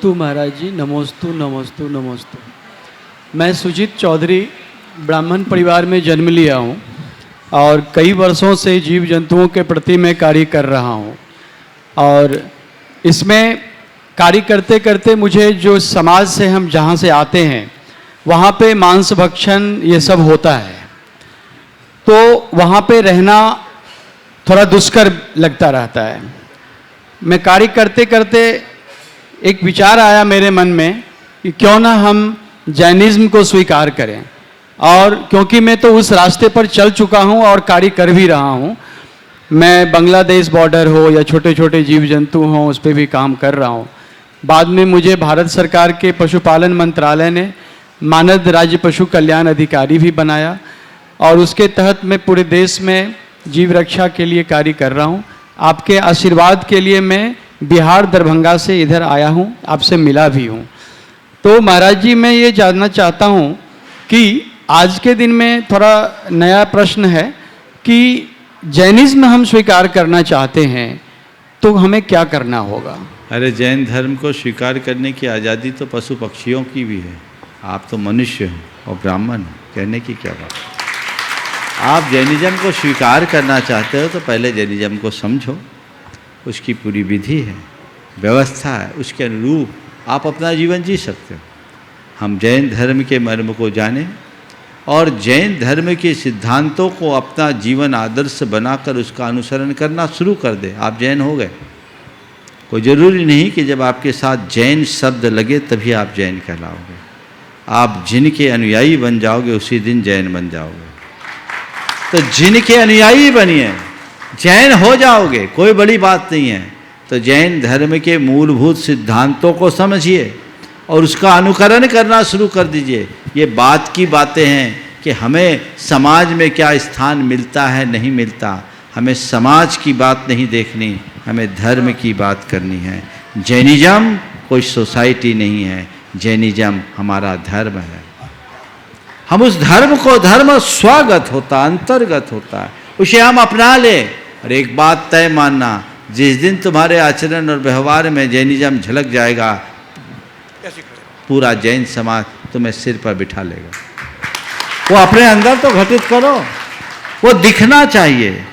नमोस्तु महाराज जी, नमोस्तु नमोस्तु नमोस्तु। मैं सुजीत चौधरी ब्राह्मण परिवार में जन्म लिया हूँ और कई वर्षों से जीव जंतुओं के प्रति मैं कार्य कर रहा हूँ। और इसमें कार्य करते करते मुझे जो समाज से हम जहाँ से आते हैं वहाँ पे मांस भक्षण ये सब होता है, तो वहाँ पे रहना थोड़ा दुष्कर लगता रहता है। मैं कार्य करते करते एक विचार आया मेरे मन में कि क्यों ना हम जैनिज्म को स्वीकार करें, और क्योंकि मैं तो उस रास्ते पर चल चुका हूँ और कार्य कर भी रहा हूँ। मैं बांग्लादेश बॉर्डर हो या छोटे छोटे जीव जंतु हों उस पर भी काम कर रहा हूँ। बाद में मुझे भारत सरकार के पशुपालन मंत्रालय ने मानद राज्य पशु कल्याण अधिकारी भी बनाया और उसके तहत मैं पूरे देश में जीव रक्षा के लिए कार्य कर रहा हूँ। आपके आशीर्वाद के लिए मैं बिहार दरभंगा से इधर आया हूँ, आपसे मिला भी हूँ। तो महाराज जी, मैं ये जानना चाहता हूँ कि आज के दिन में थोड़ा नया प्रश्न है कि जैनिज्म हम स्वीकार करना चाहते हैं तो हमें क्या करना होगा? अरे, जैन धर्म को स्वीकार करने की आज़ादी तो पशु पक्षियों की भी है। आप तो मनुष्य हो और ब्राह्मण हो, कहने की क्या बात। आप जैनिज्म को स्वीकार करना चाहते हो तो पहले जैनिज्म को समझो, उसकी पूरी विधि है, व्यवस्था है, उसके अनुरूप आप अपना जीवन जी सकते हो। हम जैन धर्म के मर्म को जानें और जैन धर्म के सिद्धांतों को अपना जीवन आदर्श बनाकर उसका अनुसरण करना शुरू कर दें। आप जैन हो गए। कोई ज़रूरी नहीं कि जब आपके साथ जैन शब्द लगे तभी आप जैन कहलाओगे। आप जिनके अनुयायी बन जाओगे उसी दिन जैन बन जाओगे। तो जिनके अनुयायी बनिए, जैन हो जाओगे, कोई बड़ी बात नहीं है। तो जैन धर्म के मूलभूत सिद्धांतों को समझिए और उसका अनुकरण करना शुरू कर दीजिए। ये बात की बातें हैं कि हमें समाज में क्या स्थान मिलता है, नहीं मिलता। हमें समाज की बात नहीं देखनी, हमें धर्म की बात करनी है। जैनिज्म कोई सोसाइटी नहीं है, जैनिज्म हमारा धर्म है। हम उस धर्म को, धर्म स्वागत होता, अंतर्गत होता है, उसे हम अपना लें। और एक बात तय मानना, जिस दिन तुम्हारे आचरण और व्यवहार में जैनिज्म झलक जाएगा, पूरा जैन समाज तुम्हें सिर पर बिठा लेगा। वो अपने अंदर तो घटित करो, वो दिखना चाहिए,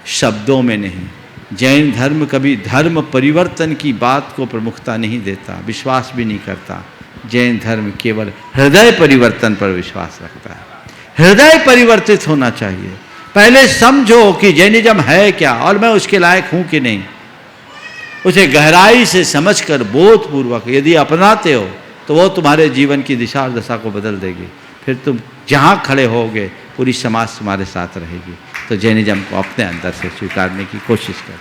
शब्दों में नहीं। जैन धर्म कभी धर्म परिवर्तन की बात को प्रमुखता नहीं देता, विश्वास भी नहीं करता। जैन धर्म केवल हृदय परिवर्तन पर विश्वास रखता है। हृदय परिवर्तित होना चाहिए। पहले समझो कि जैनिज्म है क्या और मैं उसके लायक हूं कि नहीं। उसे गहराई से समझकर बोधपूर्वक यदि अपनाते हो तो वो तुम्हारे जीवन की दिशा और दशा को बदल देगी। फिर तुम जहाँ खड़े होगे पूरी समाज तुम्हारे साथ रहेगी। तो जैनिज्म को अपने अंदर से स्वीकारने की कोशिश करो।